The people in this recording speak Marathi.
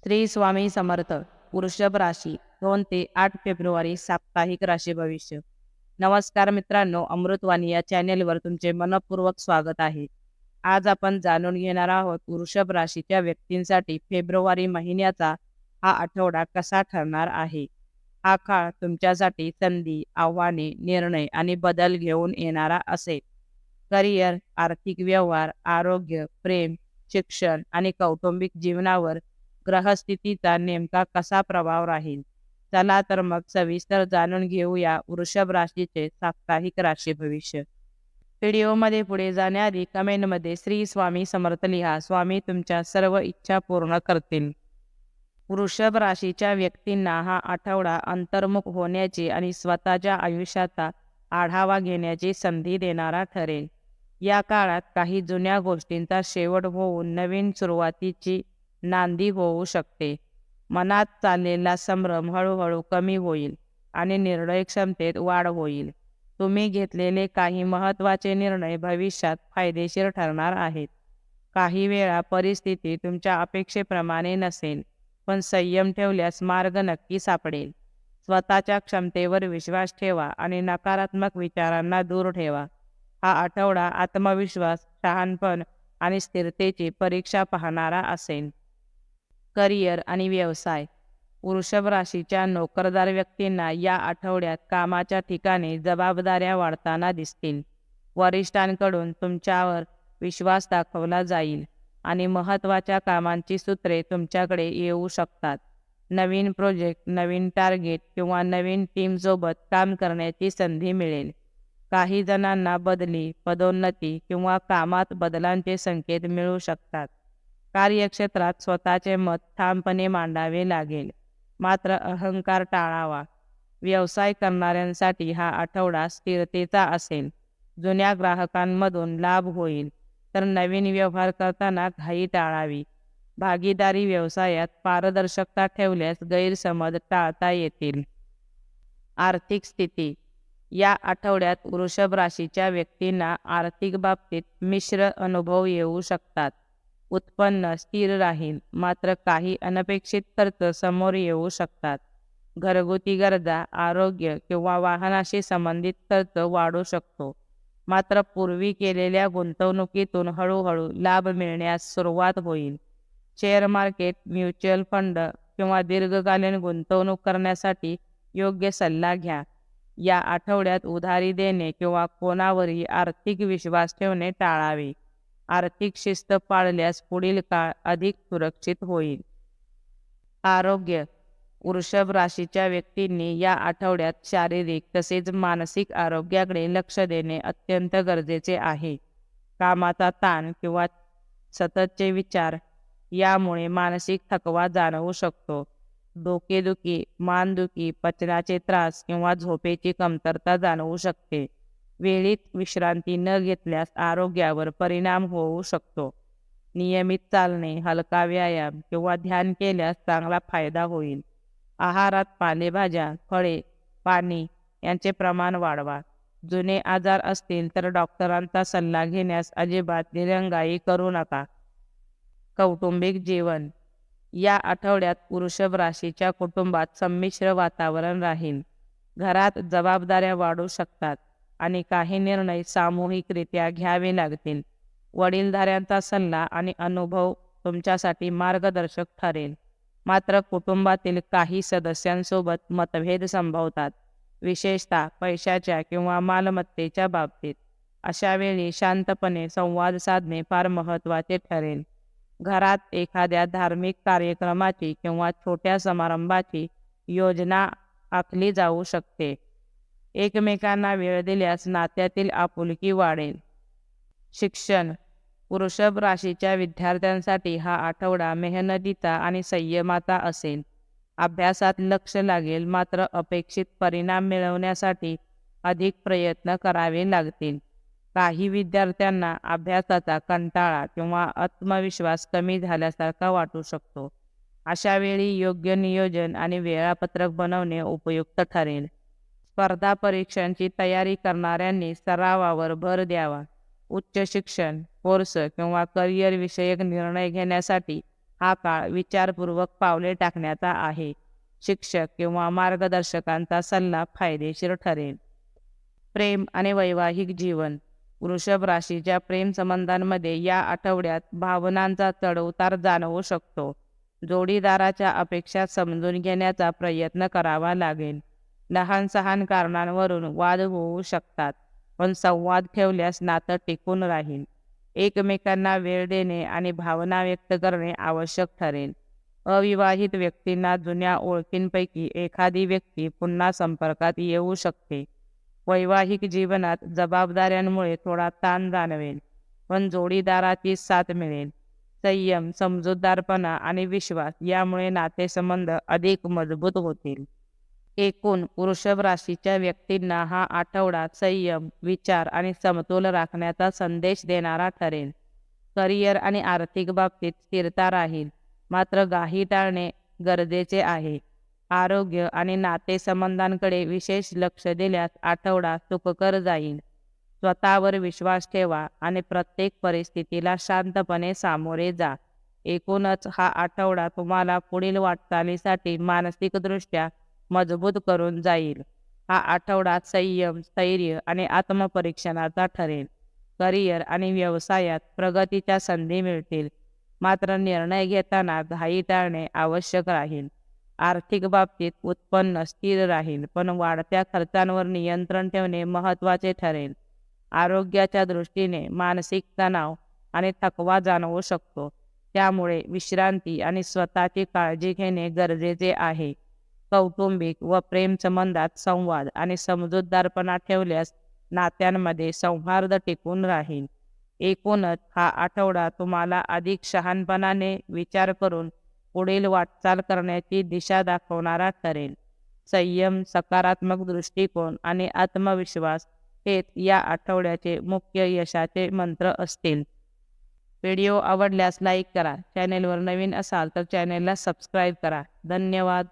श्री स्वामी समर्थ. वृषभ राशी 2 ते 8 फेब्रुवारी साप्ताहिक राशी भविष्य. नमस्कार मित्रांनो, अमृतवाणी या चॅनेलवर तुमचे मनपूर्वक स्वागत आहे. आज आपण जाणून घेणार आहोत वृषभ राशीच्या व्यक्तींसाठी फेब्रुवारी महिन्याचा हा आठवडा कसा ठरणार आहे. हा काळ तुमच्यासाठी संधी, आव्हाने, निर्णय आणि बदल घेऊन येणारा असेल. करिअर, आर्थिक व्यवहार, आरोग्य, प्रेम, शिक्षण आणि कौटुंबिक जीवनावर ग्रहस्थितीचा नेमका कसा प्रभाव राहील. चला तर मग सविस्तर जाणून घेऊया वृषभ राशीचे साप्ताहिक राशी भविष्य. व्हिडिओमध्ये पुढे जाण्याआधी कमेंटमध्ये श्री स्वामी समर्थ लिहा. स्वामी तुमच्या सर्व इच्छा पूर्ण करतील. वृषभ राशीच्या व्यक्तींना हा आठवडा अंतर्मुख होण्याची आणि स्वतःच्या आयुष्याचा आढावा घेण्याची संधी देणारा ठरेल. या काळात काही जुन्या गोष्टींचा शेवट होऊन नवीन सुरुवातीची नांदी होऊ शकते. मनात चाललेला संभ्रम हळूहळू कमी होईल आणि निर्णय क्षमतेत वाढ होईल. तुम्ही घेतलेले काही महत्त्वाचे निर्णय भविष्यात फायदेशीर ठरणार आहेत. काही वेळा परिस्थिती तुमच्या अपेक्षेप्रमाणे नसेल, पण संयम ठेवल्यास मार्ग नक्की सापडेल. स्वतःच्या क्षमतेवर विश्वास ठेवा आणि नकारात्मक विचारांना दूर ठेवा. हा आठवडा आत्मविश्वास, शहाणपण आणि स्थिरतेची परीक्षा पाहणारा असेल. करिअर आणि व्यवसाय. वृषभ राशीच्या नोकरदार व्यक्तींना या आठवड्यात कामाच्या ठिकाणी जबाबदाऱ्या वाढताना दिसतील. वरिष्ठांकडून तुमच्यावर विश्वास दाखवला जाईल आणि महत्त्वाच्या कामांची सूत्रे तुमच्याकडे येऊ शकतात. नवीन प्रोजेक्ट, नवीन टार्गेट किंवा नवीन टीमसोबत काम करण्याची संधी मिळेल. काही जणांना बदली, पदोन्नती किंवा कामात बदलांचे संकेत मिळू शकतात. कार्यक्षेत्रात स्वतःचे मत ठामपणे मांडावे लागेल, मात्र अहंकार टाळावा. व्यवसाय करणाऱ्यांसाठी हा आठवडा स्थिरतेचा असेल. जुन्या ग्राहकांमधून लाभ होईल, तर नवीन व्यवहार करताना घाई टाळावी. भागीदारी व्यवसायात पारदर्शकता ठेवल्यास गैरसमज टाळता येतील. आर्थिक स्थिती. या आठवड्यात वृषभ राशीच्या व्यक्तींना आर्थिक बाबतीत मिश्र अनुभव येऊ शकतात. उत्पन्न स्थिर राहील, मात्र काही अनपेक्षित खर्च समोर येऊ शकतात. घरगुती गरजा, आरोग्य किंवा वाहनाशी संबंधित खर्च वाढू शकतो. मात्र पूर्वी केलेल्या गुंतवणुकीतून हळूहळू लाभ मिळण्यास सुरुवात होईल. शेअर मार्केट, म्युच्युअल फंड किंवा दीर्घकालीन गुंतवणूक करण्यासाठी योग्य सल्ला घ्या. या आठवड्यात उधारी देणे किंवा कोणावरही आर्थिक विश्वास ठेवणे टाळावे. आर्थिक शिस्त पाळल्यास पुढील काळ अधिक सुरक्षित होईल. आरोग्य. वृषभ राशीच्या व्यक्तींनी या आठवड्यात शारीरिक तसेच मानसिक आरोग्याकडे लक्ष देणे अत्यंत गरजेचे आहे. कामाचा ताण किंवा सततचे विचार यामुळे मानसिक थकवा जाणवू शकतो. डोकेदुखी, मानदुखी, पचनाचे त्रास किंवा झोपेची कमतरता जाणवू शकते. वेळीत विश्रांती न घेतल्यास आरोग्यावर परिणाम होऊ शकतो. नियमित चालणे, हलका व्यायाम किंवा ध्यान केल्यास चांगला फायदा होईल. आहारात पालेभाज्या, फळे, पाणी यांचे प्रमाण वाढवा. जुने आजार असतील तर डॉक्टरांचा सल्ला घेण्यास अजिबात दिरंगाई करू नका. कौटुंबिक जीवन. या आठवड्यात वृषभ राशीच्या कुटुंबात संमिश्र वातावरण राहील. घरात जबाबदाऱ्या वाढू शकतात आणि काही निर्णय सामूहिकरित्या घ्यावे लागतील. वडीलधाऱ्यांचा सल्ला आणि अनुभव तुमच्यासाठी मार्गदर्शक ठरेल. मात्र कुटुंबातील काही सदस्यांसोबत मतभेद संभवतात, विशेषतः पैशाच्या किंवा मालमत्तेच्या बाबतीत. अशा वेळी शांतपणे संवाद साधणे फार महत्त्वाचे ठरेल. घरात एखाद्या धार्मिक कार्यक्रमाची किंवा छोट्या समारंभाची योजना आखली जाऊ शकते. एकमेकांना वेळ दिल्यास नात्यातील आपुलकी वाढेल. शिक्षण. वृषभ राशीच्या विद्यार्थ्यांसाठी हा आठवडा मेहनतीचा आणि संयमाचा असेल. अभ्यासात लक्ष लागेल, मात्र अपेक्षित परिणाम मिळवण्यासाठी अधिक प्रयत्न करावे लागतील. काही विद्यार्थ्यांना अभ्यासाचा कंटाळा किंवा आत्मविश्वास कमी झाल्यासारखा वाटू शकतो. अशा वेळी योग्य नियोजन आणि वेळापत्रक बनवणे उपयुक्त ठरेल. स्पर्धा परीक्षांची तयारी करणाऱ्यांनी सरावावर भर द्यावा. उच्च शिक्षण, कोर्स किंवा करिअर विषयक निर्णय घेण्यासाठी हा काळ विचारपूर्वक पावले टाकण्याचा आहे. शिक्षक किंवा मार्गदर्शकांचा सल्ला फायदेशीर ठरेल. प्रेम आणि वैवाहिक जीवन. वृषभ राशीच्या प्रेम संबंधांमध्ये या आठवड्यात भावनांचा चढउतार जाणवू शकतो. जोडीदाराच्या अपेक्षा समजून घेण्याचा प्रयत्न करावा लागेल. लहान सहान कारणांवरून वाद होऊ शकतात, पण संवाद ठेवल्यास नातं टिकून राहील. एकमेकांना वेळ देणे आणि भावना व्यक्त करणे आवश्यक ठरेल. अविवाहित व्यक्तींना जुन्या ओळखींपैकी एखादी व्यक्ती पुन्हा संपर्कात येऊ शकते. वैवाहिक जीवनात जबाबदाऱ्यांमुळे थोडा ताण जाणवेल, पण जोडीदाराची साथ मिळेल. संयम, समजूतदारपणा आणि विश्वास यामुळे नातेसंबंध अधिक मजबूत होतील. एकूण वृषभ राशीच्या व्यक्तींना हा आठवडा संयम, विचार आणि समतोल राखण्याचा संदेश देणारा ठरेल. करिअर आणि आर्थिक बाबतीत स्थिरता राहील, मात्र घाई टाळणे गरजेचे आहे. आरोग्य आणि नातेसंबंधांकडे विशेष लक्ष दिल्यास आठवडा सुखकर जाईल. स्वतःवर विश्वास ठेवा आणि प्रत्येक परिस्थितीला शांतपणे सामोरे जा. एकूणच हा आठवडा तुम्हाला पुढील वाटचालीसाठी मानसिकदृष्ट्या मजबूत करून जाईल. हा आठवडा संयम, स्थैर्य आणि आत्मपरीक्षणाचा ठरेल. करिअर आणि व्यवसायात प्रगतीच्या संधी मिळतील, मात्र निर्णय घेताना घाई टाळणे आवश्यक राहील. आर्थिक बाबतीत उत्पन्न स्थिर राहील, पण वाढत्या खर्चांवर नियंत्रण ठेवणे महत्त्वाचे ठरेल. आरोग्याच्या दृष्टीने मानसिक तणाव आणि थकवा जाणवू शकतो, त्यामुळे विश्रांती आणि स्वतःची काळजी घेणे गरजेचे आहे. कौटुंबिक व प्रेम संबंधात संवाद आणि समजूतदारपणा ठेवल्यास नात्यांमध्ये सौहार्द टिकून राहील. एकूणच हा आठवडा तुम्हाला अधिक शहाणपणाने विचार करून पुढील वाटचाल करण्याची दिशा दाखवणारा ठरेल. संयम, सकारात्मक दृष्टिकोन आणि आत्मविश्वास हेच या आठवड्याचे मुख्य यशाचे मंत्र असतील. व्हिडिओ आवडल्यास लाईक करा. चॅनेलवर नवीन असाल तर चॅनेलला सबस्क्राईब करा. धन्यवाद.